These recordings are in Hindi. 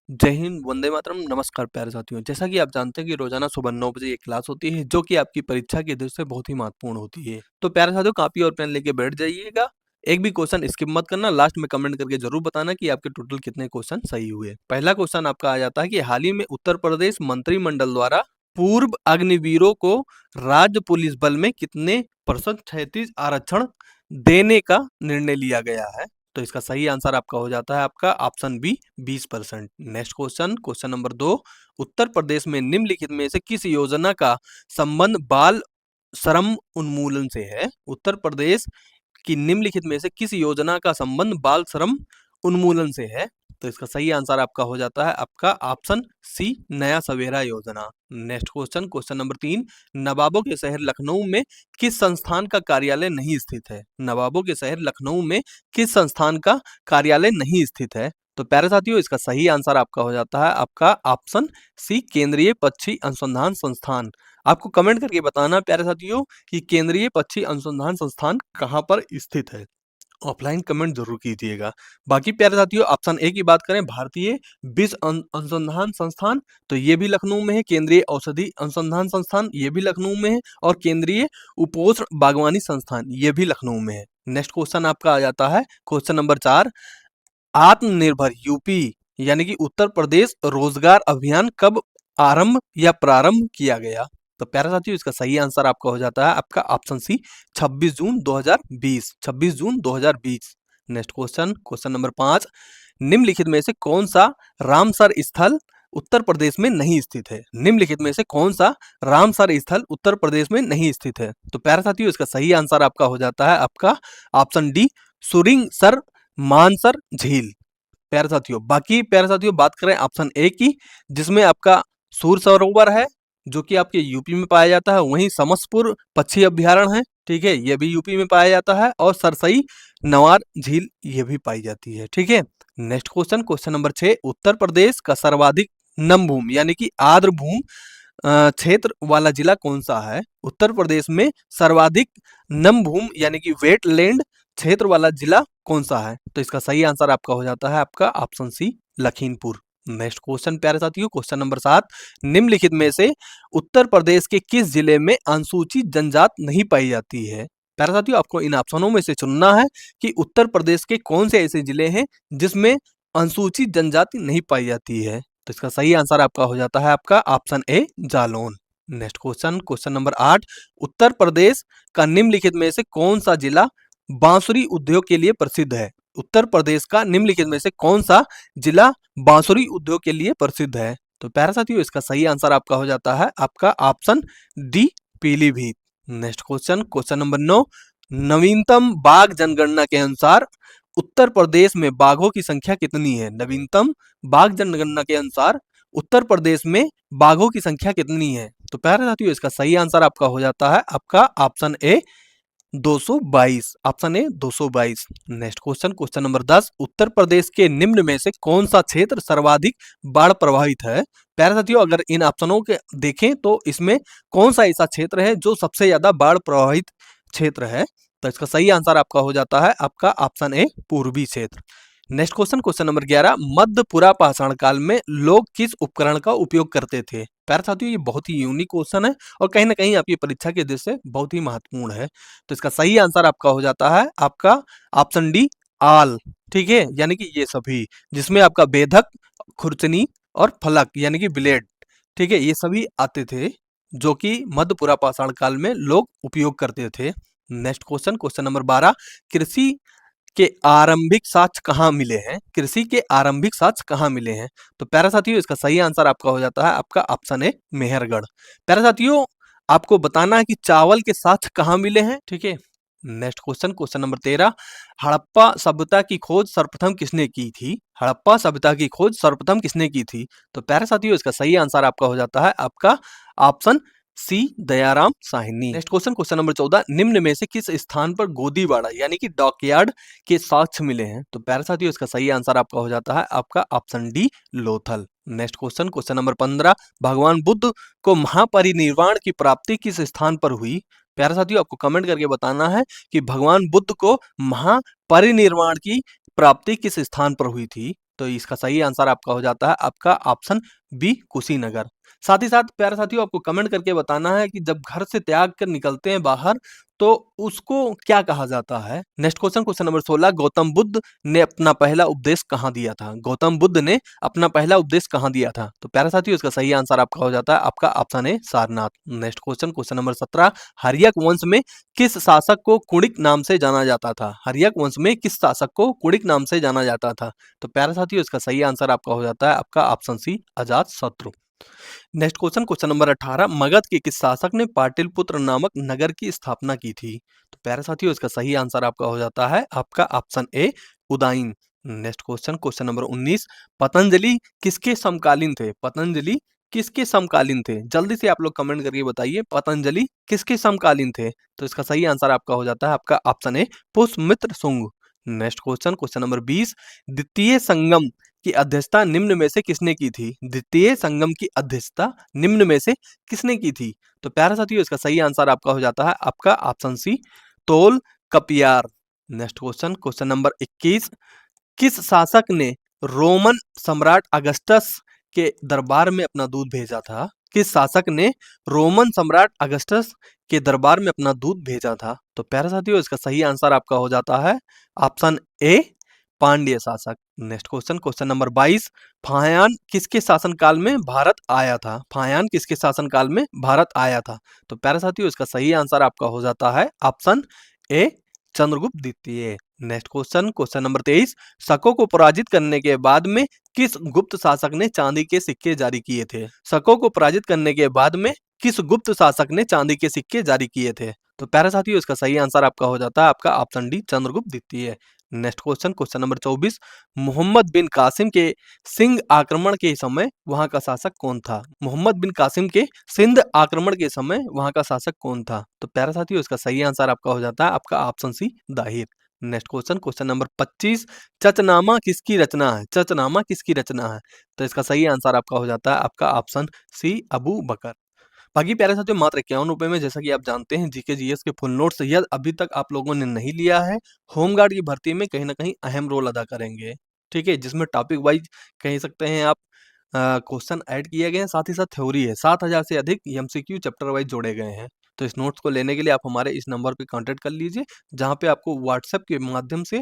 जय हिंद, वंदे मातरम। नमस्कार प्यारे साथियों। जैसा कि आप जानते हैं कि रोजाना सुबह 9 बजे एक क्लास होती है जो कि आपकी परीक्षा की दृष्टि से बहुत ही महत्वपूर्ण होती है। तो प्यारे साथियों, कॉपी और पेन लेके बैठ जाइएगा। एक भी क्वेश्चन स्किप मत करना। लास्ट में कमेंट करके जरूर बताना कि आपके टोटल कितने क्वेश्चन सही हुए। पहला क्वेश्चन आपका आ जाता है कि हाल ही में उत्तर प्रदेश मंत्रिमंडल द्वारा पूर्व अग्निवीरों को राज्य पुलिस बल में कितने % क्षैतिज आरक्षण देने का निर्णय लिया गया है। तो इसका सही आंसर आपका हो जाता है आपका option B 20%। Next question, question number 2। Uttar Pradesh में निम्नलिखित में से किस योजना का संबंध बाल श्रम उन्मूलन से है। उत्तर प्रदेश की निम्नलिखित में से किस योजना का संबंध बाल श्रम उन्मूलन से है। तो इसका सही आंसर आपका हो जाता है आपका ऑप्शन सी, नया सवेरा योजना। Next question, question number 3। नवाबों के शहर लखनऊ में किस संस्थान का कार्यालय नहीं स्थित है। नवाबों के शहर लखनऊ में किस संस्थान का कार्यालय नहीं स्थित है। तो प्यारे साथियों, इसका सही आंसर आपका हो जाता है आपका ऑप्शन सी, केंद्रीय पक्षी अनुसंधान संस्थान। आपको कमेंट करके बताना प्यारे साथियों कि केंद्रीय पक्षी अनुसंधान संस्थान कहाँ पर स्थित है। ऑफलाइन कमेंट जरूर कीजिएगा। बाकी प्यारे साथियों, ऑप्शन ए की बात करें, भारतीय बीज अनुसंधान संस्थान, तो ये भी लखनऊ में है। केंद्रीय औषधि अनुसंधान संस्थान, ये भी लखनऊ में है। और केंद्रीय उपोष्ण बागवानी संस्थान, ये भी लखनऊ में है। नेक्स्ट क्वेश्चन आपका आ जाता है क्वेश्चन नंबर 4। आत्मनिर्भर यूपी यानी कि उत्तर प्रदेश रोजगार अभियान कब आरंभ या प्रारंभ किया गया। तो प्यारे साथियों, इसका सही आंसर आपका हो जाता है आपका ऑप्शन सी, 26 जून 2020। 26 जून 2020। Next question, question number 5। निम्नलिखित में से कौन सा रामसर स्थल उत्तर प्रदेश में नहीं स्थित है। निम्नलिखित में से कौन सा रामसर स्थल उत्तर प्रदेश में नहीं स्थित है। तो प्यारे साथियों, इसका सही आंसर आपका हो जाता है आपका ऑप्शन डी, सुरिंगसर मानसर झील। प्यारे साथियों, बाकी प्यारे साथियों बात करें ऑप्शन ए की, जिसमें आपका सूर सरोवर है जो कि आपके यूपी में पाया जाता है। वहीं समसपुर पक्षी अभ्यारण्य है, ठीक है, ये भी यूपी में पाया जाता है। और सरसई नवार झील ये भी पाई जाती है, ठीक है। Next question, question number 6। Uttar Pradesh का सर्वाधिक नम यानी कि आर्द्र भूमि क्षेत्र वाला जिला कौन सा है। उत्तर प्रदेश में सर्वाधिक नम भूमि यानी कि वेटलैंड क्षेत्र वाला जिला कौन सा है। तो इसका सही आंसर आपका हो जाता है आपका option C, Lakhimpur. Next question प्यारे साथियों, क्वेश्चन नंबर 7। निम्नलिखित में से उत्तर प्रदेश के किस जिले में अनुसूचित जनजाति नहीं पाई जाती है। प्यारे साथियों, आपको इन ऑप्शनों में से चुनना है कि उत्तर प्रदेश के कौन से ऐसे जिले हैं जिसमें अनुसूचित जनजाति नहीं पाई जाती है। तो इसका सही आंसर आपका हो जाता है आपका ऑप्शन ए, Jalaun. Next question, question number 8। Uttar Pradesh का निम्नलिखित में से कौन सा जिला बांसुरी उद्योग के लिए प्रसिद्ध है। उत्तर प्रदेश का निम्नलिखित में से कौन सा जिला बांसुरी उद्योग के लिए प्रसिद्ध है। तो प्यारे साथियों, इसका सही आंसर आपका हो जाता है आपका option D, Pilibhit. Next question, question number 9। नवीनतम बाघ जनगणना के अनुसार उत्तर प्रदेश में बाघों की संख्या कितनी है। नवीनतम बाघ जनगणना के अनुसार उत्तर प्रदेश में बाघों की संख्या कितनी है। तो प्यारे साथियों, इसका सही आंसर आपका हो जाता है आपका option A, 222। Option A 222। Next question, question number 10। Uttar Pradesh के निम्न में से कौन सा क्षेत्र सर्वाधिक बाढ़ प्रभावित है। प्यारे साथियों, अगर इन ऑप्शनों के देखें तो इसमें कौन सा ऐसा क्षेत्र है जो सबसे ज्यादा बाढ़ प्रभावित क्षेत्र है। तो इसका सही आंसर आपका हो जाता है आपका ऑप्शन ए, पूर्वी क्षेत्र। Next question, question number 11। मध्य पुरापाषाण काल में लोग किस उपकरण का उपयोग करते थे। प्यारे साथियों, ये बहुत ही यूनिक क्वेश्चन है और कहीं ना कहीं आपकी परीक्षा के दृष्टि से बहुत ही महत्वपूर्ण है। तो इसका सही आंसर आपका हो जाता है आपका ऑप्शन डी, आल। ठीक है, यानी कि ये सभी, जिसमें आपका बेधक, खुरचनी और फलक यानी कि ब्लेड, ठीक है, ये सभी आते थे जो कि मध्य पुरापाषाण काल में लोग उपयोग करते थे। Next question, question number 12। कृषि के आरंभिक साक्ष्य कहाँ मिले हैं। कृषि के आरंभिक साक्ष्य कहाँ मिले हैं। तो प्यारे साथियों, इसका सही आंसर आपका हो जाता है आपका ऑप्शन ए, मेहरगढ़। प्यारे साथियों, आपको बताना है कि चावल के साक्ष्य कहाँ मिले हैं, ठीक है। Next question, question number 13। Harappa सभ्यता की खोज सर्वप्रथम किसने की थी। हड़प्पा सभ्यता की खोज सर्वप्रथम किसने की थी। तो प्यारे साथियों, इसका सही आंसर आपका हो जाता है आपका option C, Dayaram Sahni. Next question, question number 14। निम्न में से किस स्थान पर गोदीबाड़ा यानी कि डॉकयार्ड के साक्ष्य मिले हैं। तो प्यारे साथियों, इसका सही आंसर आपका हो जाता है आपका option D, Lothal. Next question, question number 15। भगवान बुद्ध को महापरिनिर्वाण की प्राप्ति किस स्थान पर हुई। प्यारे साथियों, आपको कमेंट करके बताना है कि भगवान बुद्ध को महापरिनिर्वाण की प्राप्ति किस स्थान पर हुई थी। तो इसका सही आंसर आपका हो जाता है आपका ऑप्शन बी कुशीनगर। साथ ही साथ प्यारे साथियों आपको कमेंट करके बताना है कि जब घर से त्याग कर निकलते हैं बाहर तो उसको क्या कहा जाता है। Next question, question number 16, Gautam Buddha ने अपना पहला उपदेश कहाँ दिया था? गौतम बुद्ध ने अपना पहला उपदेश कहाँ दिया था? तो प्यारे साथियों इसका सही आंसर आपका हो जाता है आपका option A Sarnath. Next question, question number 17, Haryanka वंश में किस शासक को कुणिक नाम से जाना जाता था? हर्यक वंश में किस शासक को कुणिक नाम से जाना जाता था? तो प्यारे साथियों इसका सही आंसर आपका हो जाता है आपका ऑप्शन सी अजात शत्रु। Next question, question number 18, Magadh के किस शासक ने पाटलिपुत्र नामक नगर की स्थापना की थी? तो प्यारे साथियों इसका सही आंसर आपका हो जाता है आपका option A Udayin. Next question, question number 19, Patanjali किसके समकालीन थे? पतंजलि किसके समकालीन थे? जल्दी से आप लोग कमेंट करके बताइए पतंजलि किसके समकालीन थे? तो इसका सही आंसर आपका हो जाता है आपका ऑप्शन ए Pushyamitra Shunga. Next question, question number 20, द्वितीय संगम की अध्यक्षता निम्न में से किसने की थी? द्वितीय संगम की अध्यक्षता निम्न में से किसने की थी? तो प्यारे साथियों इसका सही आंसर आपका हो जाता है आपका ऑप्शन सी तोल कपियार। नेक्स्ट क्वेश्चन, क्वेश्चन नंबर 21, किस शासक ने रोमन सम्राट अगस्टस के दरबार में अपना दूध भेजा था? किस शासक ने रोमन सम्राट अगस्टस के दरबार में अपना दूध भेजा था? तो प्यारे साथियों इसका सही आंसर आपका हो जाता है ऑप्शन ए पांड्य शासक। नेक्स्ट क्वेश्चन, क्वेश्चन नंबर 22, फायान किसके शासनकाल में भारत आया था? फायान किसके शासनकाल में भारत आया था? तो प्यारे साथियों इसका सही आंसर आपका हो जाता है ऑप्शन ए चंद्रगुप्त द्वितीय। नेक्स्ट क्वेश्चन, क्वेश्चन नंबर 23, शकों को पराजित करने के बाद में किस गुप्त शासक ने चांदी के सिक्के जारी किए थे? शकों को पराजित करने के बाद में किस गुप्त शासक ने चांदी के सिक्के जारी किए थे? तो प्यारे साथियों इसका सही आंसर आपका हो जाता है आपका ऑप्शन डी चंद्रगुप्त द्वितीय। Next question, question number 24, Muhammad bin Qasim के सिंध आक्रमण के समय वहां का शासक कौन था? मोहम्मद बिन कासिम के सिंध आक्रमण के समय वहां का शासक कौन था? तो प्यारे साथियों इसका सही आंसर आपका हो जाता है आपका option C Dahir. Next question, question number 25, Chachnama किसकी रचना है? चचनामा किसकी रचना है? तो इसका सही आंसर आपका हो जाता है आपका ऑप्शन सी अबू बकर। बाकी प्यारे साथियों मात्र 51 रुपए में, जैसा कि आप जानते हैं, जीके जीएस के फुल नोट्स यदि अभी तक आप लोगों ने नहीं लिया है, होमगार्ड की भर्ती में कहीं ना कहीं अहम रोल अदा करेंगे। ठीक है, जिसमें टॉपिक वाइज कह सकते हैं आप क्वेश्चन ऐड किए गए हैं, साथ ही साथ थ्योरी है, 7,000 से अधिक एमसीक्यू चैप्टर वाइज जोड़े गए हैं। तो इस नोट्स को लेने के लिए आप हमारे इस नंबर पे कांटेक्ट कर लीजिए, जहाँ पे आपको व्हाट्सएप के माध्यम से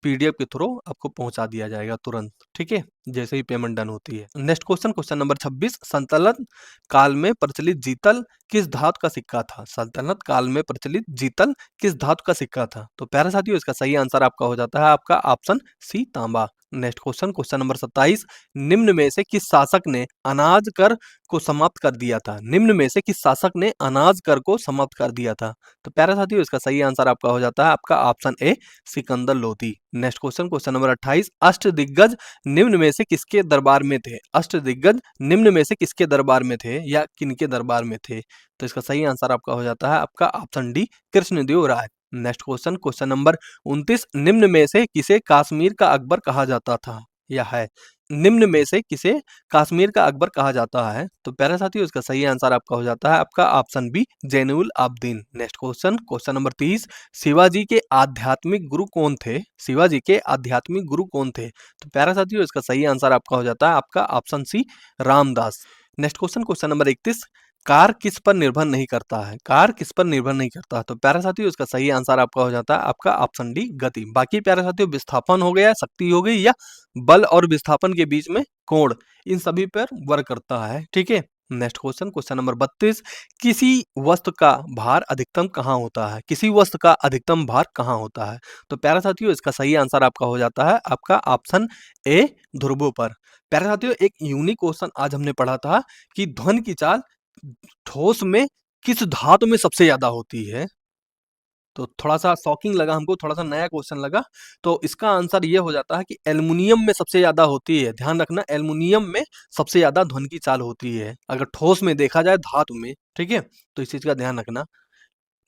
पीडीएफ के थ्रू आपको पहुंचा दिया जाएगा तुरंत। ठीक है, जैसे ही पेमेंट डन होती है। नेक्स्ट क्वेश्चन, क्वेश्चन नंबर 26, संतुलन काल में प्रचलित जीतल किस धातु का सिक्का था? सल्तनत काल में प्रचलित जीतल किस धातु का सिक्का था? तो प्यारे साथियों इसका सही आंसर आपका हो जाता है आपका ऑप्शन सी तांबा। नेक्स्ट क्वेश्चन, क्वेश्चन नंबर 27, निम्न में से किस शासक ने अनाज कर को समाप्त कर दिया था? निम्न में से किस शासक ने अनाज कर को समाप्त कर दिया था? तो प्यारे साथियों इसका सही आंसर आपका हो जाता है आपका ऑप्शन ए Sikandar Lodhi. Next question, question number 28, अष्टदिग्गज निम्न में से किसके दरबार में थे? अष्टदिग्गज निम्न में से किसके दरबार में थे या किनके दरबार में थे? तो इसका सही आंसर आपका हो जाता है आपका ऑप्शन डी कृष्णदेव राय। नेक्स्ट क्वेश्चन, क्वेश्चन नंबर 29, निम्न में से किसे कश्मीर का अकबर कहा जाता था या है? निम्न में से किसे कश्मीर का अकबर कहा जाता है? तो प्यारे साथियों इसका सही आंसर आपका हो जाता है आपका option B Zainul Abidin. Next question, question number 30, Shivaji के आध्यात्मिक गुरु कौन थे? शिवाजी के आध्यात्मिक गुरु कौन थे? तो प्यारे साथियों इसका सही आंसर आपका हो जाता है आपका option C Ramdas. Next question, question number 31, कार किस पर निर्भर नहीं करता है? कार किस पर निर्भर नहीं करता? तो प्यारे साथियों इसका सही आंसर आपका हो जाता है आपका ऑप्शन डी गति। बाकी प्यारे साथियों विस्थापन हो गया, शक्ति हो गई या बल और विस्थापन के बीच में कोण, इन सभी पर वर्क करता है। ठीक है, नेक्स्ट क्वेश्चन, क्वेश्चन नंबर 32, किसी वस्तु का भार अधिकतम कहाँ होता है? किसी वस्तु का अधिकतम भार कहाँ होता है? तो प्यारे साथियों इसका सही आंसर आपका हो जाता है आपका ऑप्शन ए ध्रुवों पर। प्यारे साथियों एक यूनिक क्वेश्चन आज हमने पढ़ा था कि ध्वनि की चाल ठोस में किस धातु में सबसे ज्यादा होती है? तो थोड़ा-सा शॉकिंग लगा हमको, थोड़ा-सा नया क्वेश्चन लगा। तो इसका आंसर ये हो जाता है कि एल्युमिनियम में सबसे ज़्यादा होती है। ध्यान रखना, एल्युमिनियम में सबसे ज़्यादा ध्वनि की चाल होती है, अगर ठोस में देखा जाए धातु में, ठीक है? तो इस चीज़ का ध्यान रखना।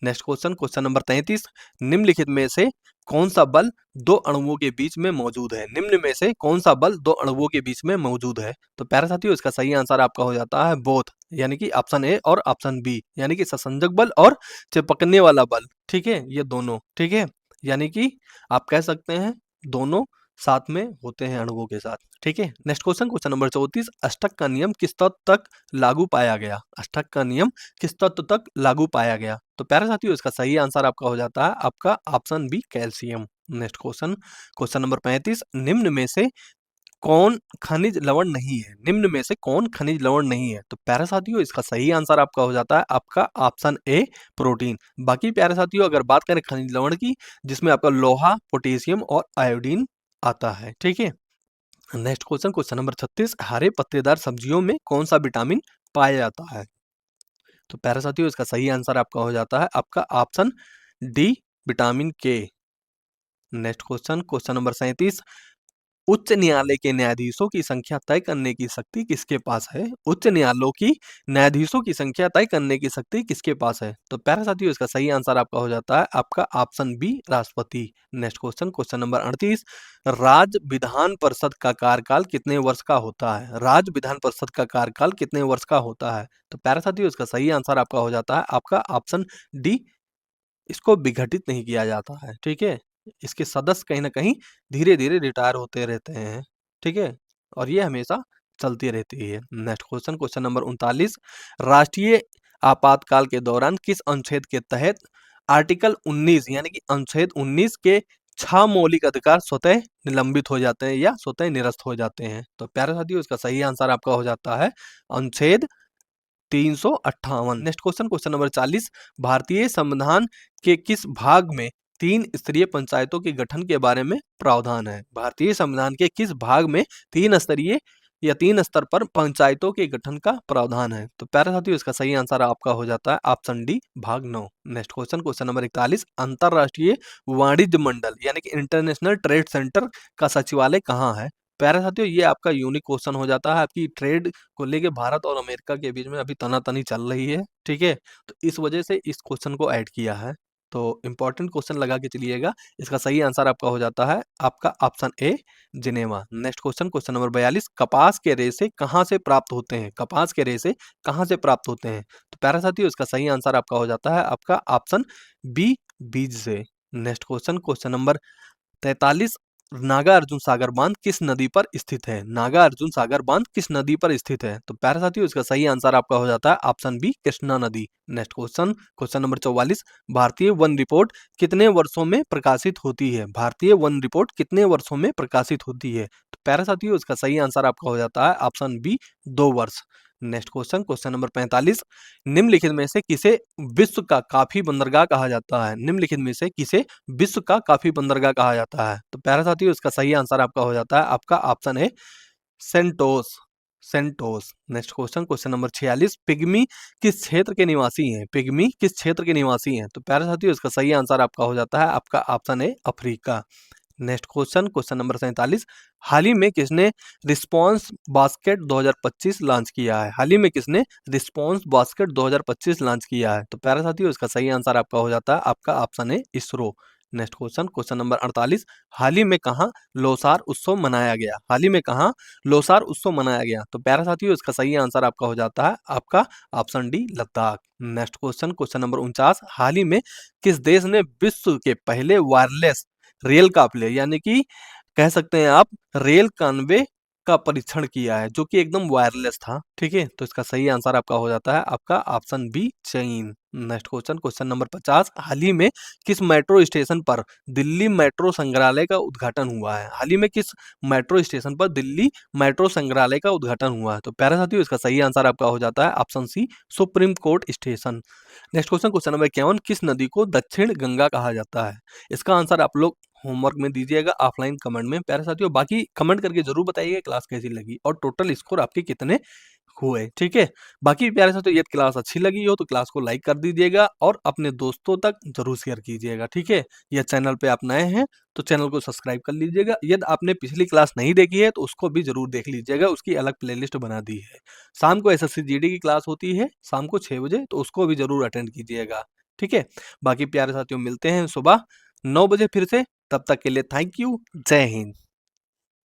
नेक्स्ट क्वेश्चन, क्वेश्चन नंबर 33, निम्नलिखित में से कौन सा बल दो अणुओं के बीच में मौजूद है? निम्न में से कौन सा बल दो अणुओं के बीच में मौजूद है? तो प्यारे साथियों इसका सही आंसर आपका हो जाता है बोथ, यानी कि ऑप्शन ए और ऑप्शन बी, यानी कि ससंजक बल और चिपकने वाला बल। ठीक है, ये दोनों। ठीक है, यानी कि आप कह सकते हैं दोनों साथ में होते हैं अणुओं के साथ। ठीक है, नेक्स्ट क्वेश्चन नंबर 34, अष्टक का नियम किस तत्व तक लागू पाया गया? अष्टक का नियम किस तत्व तक लागू पाया गया? तो प्यारे साथियों, इसका सही आंसर आपका हो जाता है आपका option B, calcium. Next question number 35, निम्न में से कौन खनिज लवण नहीं है? निम्न में से कौन खनिज लवण नहीं है? तो प्यारे साथियों, इसका सही आंसर आपका हो जाता है आपका ऑप्शन ए, प्रोटीन। बाकी प्यारे साथियों, अगर बात करें खनिज लवण की, जिसमें आपका लोहा, पोटेशियम और आयोडीन आता है। ठीक है, नेक्स्ट क्वेश्चन नंबर 36, हरे पत्तेदार सब्जियों में कौन सा विटामिन पाया जाता है? तो प्यारे साथियों, इसका सही आंसर आपका हो जाता है आपका ऑप्शन डी, विटामिन के। नेक्स्ट क्वेश्चन नंबर 37, उच्च न्यायालय के न्यायाधीशों की संख्या तय करने की शक्ति किसके पास है? उच्च न्यायालयों की न्यायाधीशों की संख्या तय करने की शक्ति किसके पास है? तो प्यारे साथियों, इसका सही आंसर आपका हो जाता है आपका ऑप्शन बी, राष्ट्रपति। नेक्स्ट क्वेश्चन नंबर 38, राज्य विधान परिषद का कार्यकाल कितने वर्ष का होता है? राज्य विधान परिषद का कार्यकाल कितने वर्ष का होता है? तो प्यारे साथियों, इसका सही आंसर आपका हो जाता है आपका ऑप्शन डी, इसको विघटित नहीं किया जाता है। ठीक है, इसके सदस्य कहीं ना कहीं धीरे धीरे रिटायर होते रहते हैं। ठीक है, और ये हमेशा चलती रहती है। नेक्स्ट क्वेश्चन नंबर 39, राष्ट्रीय आपातकाल के दौरान किस अनुच्छेद के तहत आर्टिकल 19 यानी कि अनुच्छेद 19 के 6 मौलिक अधिकार स्वतः निलंबित हो जाते हैं या स्वतः निरस्त हो जाते हैं? तो प्यारे साथियों, इसका सही आंसर आपका हो जाता है अनुच्छेद 358। नेक्स्ट क्वेश्चन नंबर 40, भारतीय संविधान के किस भाग में 3 स्तरीय पंचायतों के गठन के बारे में प्रावधान है? भारतीय संविधान के किस भाग में 3 स्तरीय या 3 स्तर पर पंचायतों के गठन का प्रावधान है? तो प्यारे साथियों, इसका सही आंसर आपका हो जाता है ऑप्शन डी, भाग 9। नेक्स्ट क्वेश्चन नंबर 41, अंतरराष्ट्रीय वाणिज्य मंडल यानी कि इंटरनेशनल ट्रेड सेंटर का सचिवालय कहाँ है? प्यारे साथियों, ये आपका यूनिक क्वेश्चन हो जाता है। आपकी ट्रेड को लेके भारत और अमेरिका के बीच में अभी तनातनी चल रही है। ठीक है, तो इस वजह से इस क्वेश्चन को ऐड किया है। तो इंपॉर्टेंट क्वेश्चन लगा के चलिएगा। इसका सही आंसर आपका हो जाता है आपका ऑप्शन ए, जिनेवा। नेक्स्ट क्वेश्चन नंबर 42, कपास के रेशे कहाँ से प्राप्त होते हैं? कपास के रेशे कहाँ से प्राप्त होते हैं? तो प्यारे साथियों, इसका सही आंसर आपका हो जाता है आपका ऑप्शन बी, बीज से। Next question number 43, Nagarjuna Sagar बांध किस नदी पर स्थित है? नागार्जुन सागर बांध किस नदी पर स्थित है? तो प्यारे साथियों, इसका सही आंसर आपका हो जाता है ऑप्शन बी, कृष्णा नदी। नेक्स्ट क्वेश्चन नंबर 44, भारतीय वन रिपोर्ट कितने वर्षों में प्रकाशित होती है? भारतीय वन रिपोर्ट कितने वर्षों में प्रकाशित होती है? तो प्यारे साथियों, इसका सही आंसर आपका हो जाता है ऑप्शन बी, 2 वर्ष। नेक्स्ट क्वेश्चन नंबर 45, निम्नलिखित में से किसे विश्व का काफी बंदरगाह कहा जाता है? निम्नलिखित में से किसे विश्व का काफी बंदरगाह कहा जाता है? तो प्यारे साथियों, इसका सही आंसर आपका हो जाता है आपका ऑप्शन है सेंटोस। सेंटोस। नेक्स्ट क्वेश्चन नंबर 46, पिग्मी किस क्षेत्र के निवासी हैं? पिग्मी किस क्षेत्र के निवासी हैं? तो प्यारे साथियों, इसका सही आंसर आपका हो जाता है आपका ऑप्शन है अफ्रीका। नेक्स्ट क्वेश्चन नंबर 47, हाल ही में किसने रिस्पॉन्स बास्केट 2025 लॉन्च किया है? हाल ही में किसने रिस्पॉन्स बास्केट 2025 लॉन्च किया है? तो प्यारे साथियों, इसका सही आंसर आपका हो जाता है आपका ऑप्शन है इसरो। नेक्स्ट क्वेश्चन नंबर 48, हाल ही में कहाँ लोसार उत्सव मनाया गया? हाल ही में कहाँ लोसार उत्सव मनाया गया? तो प्यारे साथियों, इसका सही आंसर आपका हो जाता है आपका option D, Ladakh. Next question number 49, हाल ही में किस देश ने विश्व के पहले वायरलेस रेल काफिले यानी कि कह सकते हैं आप रेल कानवे का परीक्षण किया है, जो कि एकदम वायरलेस था? ठीक है, तो इसका सही आंसर आपका हो जाता है आपका ऑप्शन बी, चीन। नेक्स्ट क्वेश्चन नंबर 50, हाल ही में किस मेट्रो स्टेशन पर दिल्ली मेट्रो संग्रहालय का उद्घाटन हुआ है? हाल ही में किस मेट्रो स्टेशन पर दिल्ली मेट्रो संग्रहालय का उद्घाटन हुआ है? तो प्यारे साथियों, इसका सही आंसर आपका हो जाता है option C, supreme court station. Next question number 51, किस नदी को दक्षिण गंगा कहा जाता है? इसका आंसर आप लोग होमवर्क में दीजिएगा, ऑफलाइन कमेंट में। प्यारे साथियों, बाकी कमेंट करके जरूर बताइएगा क्लास कैसी लगी और टोटल स्कोर आपके कितने हुए। ठीक है, बाकी प्यारे साथियों, यदि क्लास अच्छी लगी हो तो क्लास को लाइक कर दीजिएगा और अपने दोस्तों तक जरूर शेयर कीजिएगा। ठीक है, यह चैनल पे आप नए हैं तो चैनल को सब्सक्राइब कर लीजिएगा। यदि आपने पिछली क्लास नहीं देखी है तो उसको भी जरूर देख लीजिएगा, उसकी अलग प्लेलिस्ट बना दी है। शाम को एसएससी जीडी की क्लास होती है शाम को 6 बजे, तो उसको भी जरूर अटेंड कीजिएगा। ठीक है, बाकी प्यारे साथियों, मिलते हैं सुबह 9 बजे फिर से। तब तक के लिए थैंक यू, जय हिंद।